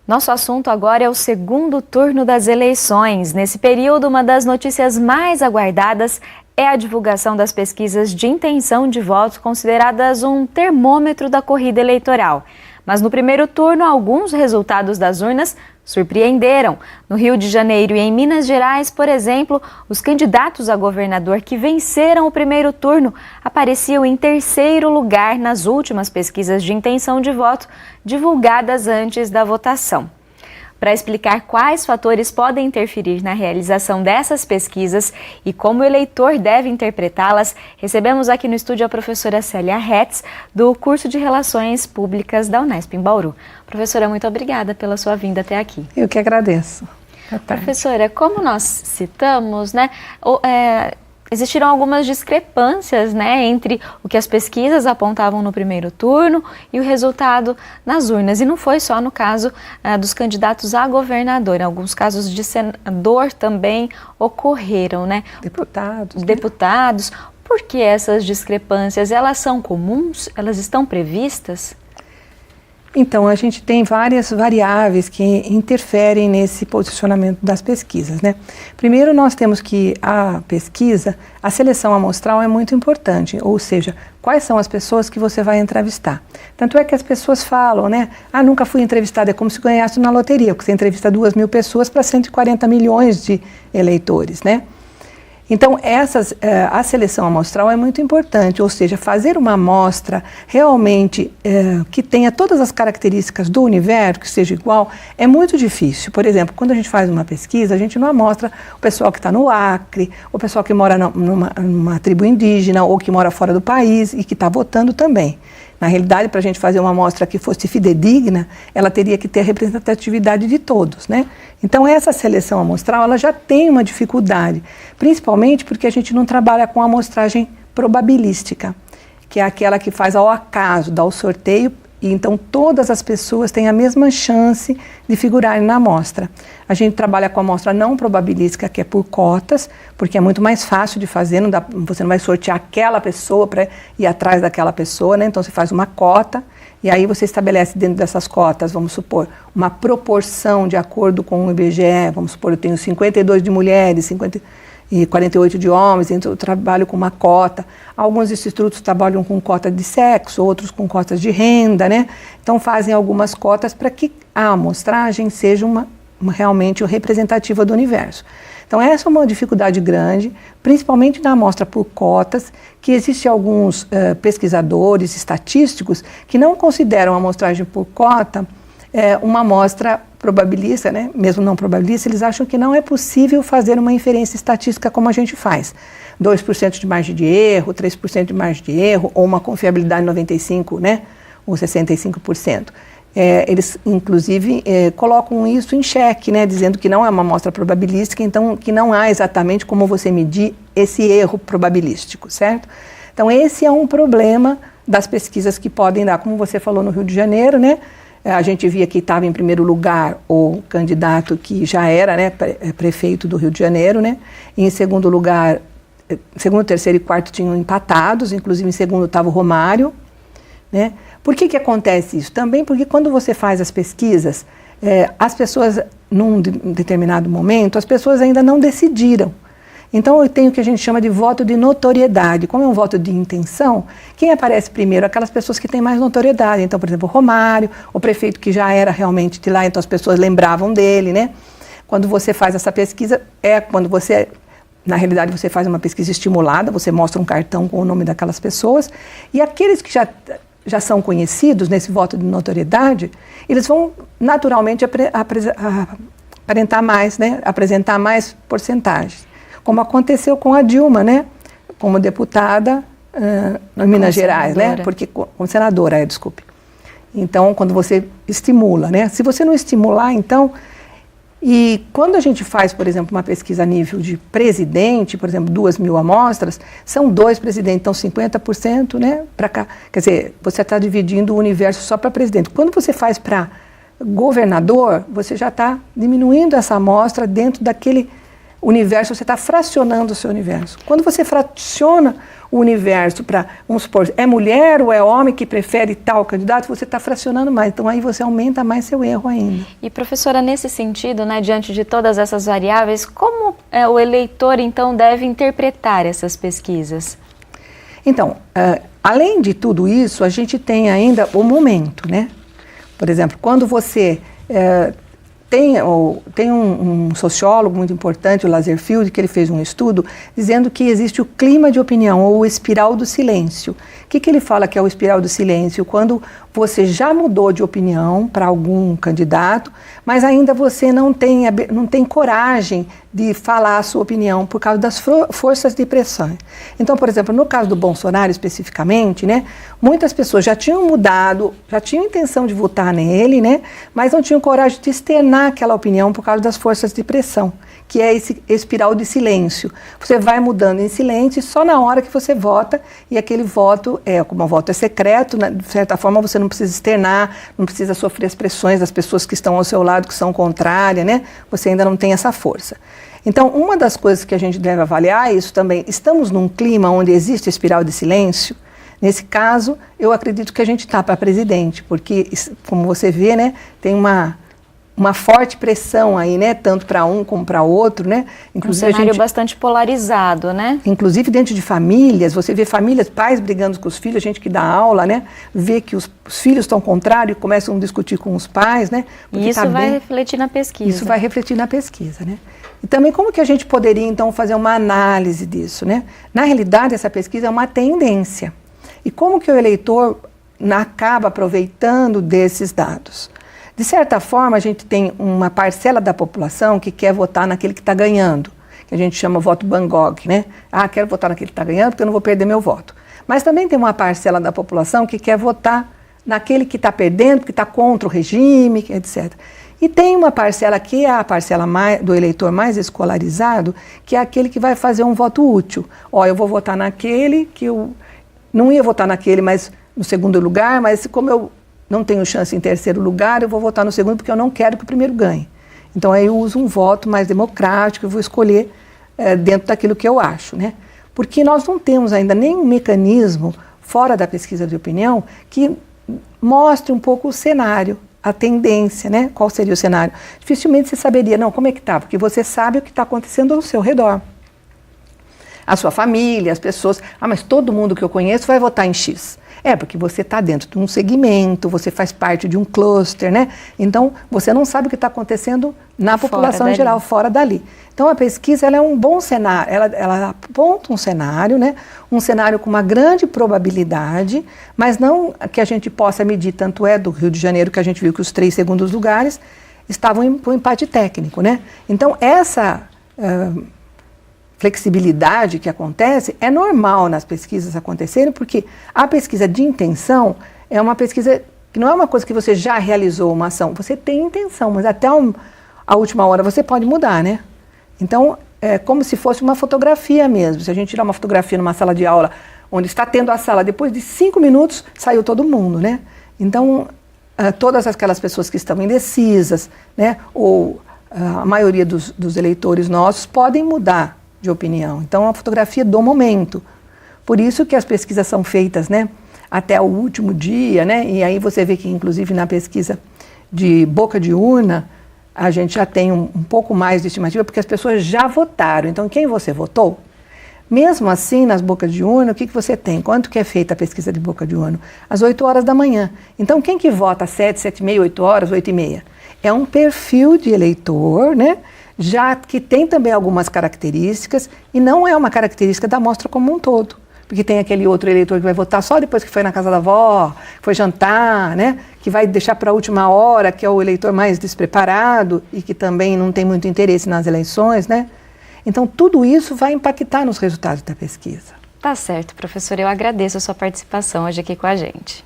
Nosso assunto agora é o segundo turno das eleições. Nesse período, uma das notícias mais aguardadas é a divulgação das pesquisas de intenção de voto, consideradas um termômetro da corrida eleitoral. Mas no primeiro turno, alguns resultados das urnas surpreenderam. No Rio de Janeiro e em Minas Gerais, por exemplo, os candidatos a governador que venceram o primeiro turno apareciam em terceiro lugar nas últimas pesquisas de intenção de voto divulgadas antes da votação. Para explicar quais fatores podem interferir na realização dessas pesquisas e como o eleitor deve interpretá-las, recebemos aqui no estúdio a professora Célia Hetz, do curso de Relações Públicas da Unesp em Bauru. Professora, muito obrigada pela sua vinda até aqui. Eu que agradeço. Professora, como nós citamos, existiram algumas discrepâncias, entre o que as pesquisas apontavam no primeiro turno e o resultado nas urnas. E não foi só no caso dos candidatos a governador. Alguns casos de senador também ocorreram, Deputados. Por que essas discrepâncias? Elas são comuns? Elas estão previstas? Então, a gente tem várias variáveis que interferem nesse posicionamento das pesquisas, Primeiro, nós temos que a seleção amostral é muito importante, ou seja, quais são as pessoas que você vai entrevistar. Tanto é que as pessoas falam, nunca fui entrevistada, é como se ganhasse na loteria, porque você entrevista 2.000 pessoas para 140 milhões de eleitores, Então, a seleção amostral é muito importante, ou seja, fazer uma amostra realmente que tenha todas as características do universo, que seja igual, é muito difícil. Por exemplo, quando a gente faz uma pesquisa, a gente não amostra o pessoal que está no Acre, o pessoal que mora numa tribo indígena ou que mora fora do país e que está votando também. Na realidade, para a gente fazer uma amostra que fosse fidedigna, ela teria que ter a representatividade de todos, Então, essa seleção amostral, ela já tem uma dificuldade, principalmente porque a gente não trabalha com a amostragem probabilística, que é aquela que faz ao acaso, dá o sorteio, e então todas as pessoas têm a mesma chance de figurarem na amostra. A gente trabalha com a amostra não probabilística, que é por cotas, porque é muito mais fácil de fazer, você não vai sortear aquela pessoa para ir atrás daquela pessoa, Então você faz uma cota, e aí você estabelece dentro dessas cotas, vamos supor, uma proporção de acordo com o IBGE, vamos supor, eu tenho 52 de mulheres, 48 de homens, então eu trabalho com uma cota. Alguns institutos trabalham com cota de sexo, outros com cotas de renda, Então fazem algumas cotas para que a amostragem seja realmente representativa do universo. Então essa é uma dificuldade grande, principalmente na amostra por cotas, que existem alguns pesquisadores estatísticos que não consideram a amostragem por cota uma amostra probabilista, mesmo não probabilista, eles acham que não é possível fazer uma inferência estatística como a gente faz. 2% de margem de erro, 3% de margem de erro, ou uma confiabilidade de 95%, ou 65%. Eles, inclusive, colocam isso em xeque, dizendo que não é uma amostra probabilística, então que não há exatamente como você medir esse erro probabilístico, certo? Então, esse é um problema das pesquisas que podem dar, como você falou no Rio de Janeiro, A gente via que estava em primeiro lugar o candidato que já era prefeito do Rio de Janeiro, E em segundo lugar, segundo, terceiro e quarto tinham empatados, inclusive em segundo estava o Romário, Por que acontece isso? Também porque quando você faz as pesquisas, as pessoas, num determinado momento, as pessoas ainda não decidiram. Então, eu tenho o que a gente chama de voto de notoriedade. Como é um voto de intenção, quem aparece primeiro? Aquelas pessoas que têm mais notoriedade. Então, por exemplo, o Romário, o prefeito que já era realmente de lá, então as pessoas lembravam dele, Quando você faz essa pesquisa, quando você, na realidade, você faz uma pesquisa estimulada, você mostra um cartão com o nome daquelas pessoas, e aqueles que já são conhecidos nesse voto de notoriedade, eles vão naturalmente aparentar mais, apresentar mais porcentagens. Como aconteceu com a Dilma, como deputada em Minas Gerais, porque como senadora, desculpe. Então, quando você estimula, Se você não estimular, então, e quando a gente faz, por exemplo, uma pesquisa a nível de presidente, por exemplo, 2.000 amostras, são 2 presidentes, então 50%, para cá. Quer dizer, você está dividindo o universo só para presidente. Quando você faz para governador, você já está diminuindo essa amostra dentro daquele universo, você está fracionando o seu universo. Quando você fraciona o universo para, vamos supor, é mulher ou é homem que prefere tal candidato, você está fracionando mais. Então aí você aumenta mais seu erro ainda. E professora, nesse sentido, né, diante de todas essas variáveis, como o eleitor então deve interpretar essas pesquisas? Então, além de tudo isso, a gente tem ainda o momento, né? Por exemplo, quando você tem um sociólogo muito importante, o Lazarsfeld, que ele fez um estudo dizendo que existe o clima de opinião, ou o espiral do silêncio. O que ele fala que é o espiral do silêncio? Quando você já mudou de opinião para algum candidato, mas ainda você não tem coragem de falar a sua opinião por causa das forças de pressão. Então, por exemplo, no caso do Bolsonaro especificamente, né, muitas pessoas já tinham mudado, já tinham intenção de votar nele, né, mas não tinham coragem de externar aquela opinião por causa das forças de pressão, que é esse espiral de silêncio. Você vai mudando em silêncio só na hora que você vota, e aquele voto, como o voto é secreto, né, de certa forma você não precisa externar, não precisa sofrer as pressões das pessoas que estão ao seu lado, que são contrárias, né? Você ainda não tem essa força. Então, uma das coisas que a gente deve avaliar é isso também. Estamos num clima onde existe espiral de silêncio? Nesse caso, eu acredito que a gente está para presidente, porque, como você vê, né, tem uma forte pressão aí, né, tanto para um como para outro, né? Inclusive, um cenário bastante polarizado, né? Inclusive dentro de famílias, você vê famílias, pais brigando com os filhos, gente que dá aula, né? Vê que os filhos estão contrários e começam a discutir com os pais, né? E isso vai refletir na pesquisa. Isso vai refletir na pesquisa, né? E também como que a gente poderia, então, fazer uma análise disso, né? Na realidade, essa pesquisa é uma tendência. E como que o eleitor acaba aproveitando desses dados? De certa forma, a gente tem uma parcela da população que quer votar naquele que está ganhando, que a gente chama voto Van Gogh, né? Ah, quero votar naquele que está ganhando porque eu não vou perder meu voto. Mas também tem uma parcela da população que quer votar naquele que está perdendo, que está contra o regime, etc. E tem uma parcela que é a parcela do eleitor mais escolarizado, que é aquele que vai fazer um voto útil. Ó, eu vou votar naquele que eu não ia votar naquele, mas no segundo lugar, mas como eu não tenho chance em terceiro lugar, eu vou votar no segundo porque eu não quero que o primeiro ganhe. Então aí eu uso um voto mais democrático, eu vou escolher dentro daquilo que eu acho, né? Porque nós não temos ainda nenhum mecanismo fora da pesquisa de opinião que mostre um pouco o cenário, a tendência, né? Qual seria o cenário? Dificilmente você saberia, não, como é que está? Porque você sabe o que está acontecendo ao seu redor. A sua família, as pessoas, mas todo mundo que eu conheço vai votar em X. Porque você está dentro de um segmento, você faz parte de um cluster, né? Então, você não sabe o que está acontecendo na população em geral, fora dali. Então, a pesquisa ela é um bom cenário, ela aponta um cenário, né? Um cenário com uma grande probabilidade, mas não que a gente possa medir, tanto é do Rio de Janeiro, que a gente viu que os 3 segundos lugares estavam com empate técnico, né? Então, essa flexibilidade que acontece é normal nas pesquisas acontecerem, porque a pesquisa de intenção é uma pesquisa que não é uma coisa que você já realizou uma ação, você tem intenção, mas até a última hora você pode mudar, né? Então, é como se fosse uma fotografia mesmo. Se a gente tirar uma fotografia numa sala de aula, onde está tendo a sala, depois de 5 minutos, saiu todo mundo, né? Então, todas aquelas pessoas que estão indecisas, né? Ou a maioria dos eleitores nossos podem mudar de opinião. Então, é uma fotografia do momento. Por isso que as pesquisas são feitas, né, até o último dia, né, e aí você vê que, inclusive, na pesquisa de boca de urna, a gente já tem um pouco mais de estimativa, porque as pessoas já votaram. Então, quem você votou? Mesmo assim, nas bocas de urna, o que você tem? Quanto que é feita a pesquisa de boca de urna? Às 8 horas da manhã. Então, quem que vota às 7, 7h30, 8 horas, 8h30? É um perfil de eleitor, né, já que tem também algumas características, e não é uma característica da amostra como um todo, porque tem aquele outro eleitor que vai votar só depois que foi na casa da avó, foi jantar, né, que vai deixar para a última hora, que é o eleitor mais despreparado e que também não tem muito interesse nas eleições, né? Então, tudo isso vai impactar nos resultados da pesquisa. Tá certo, professora. Eu agradeço a sua participação hoje aqui com a gente.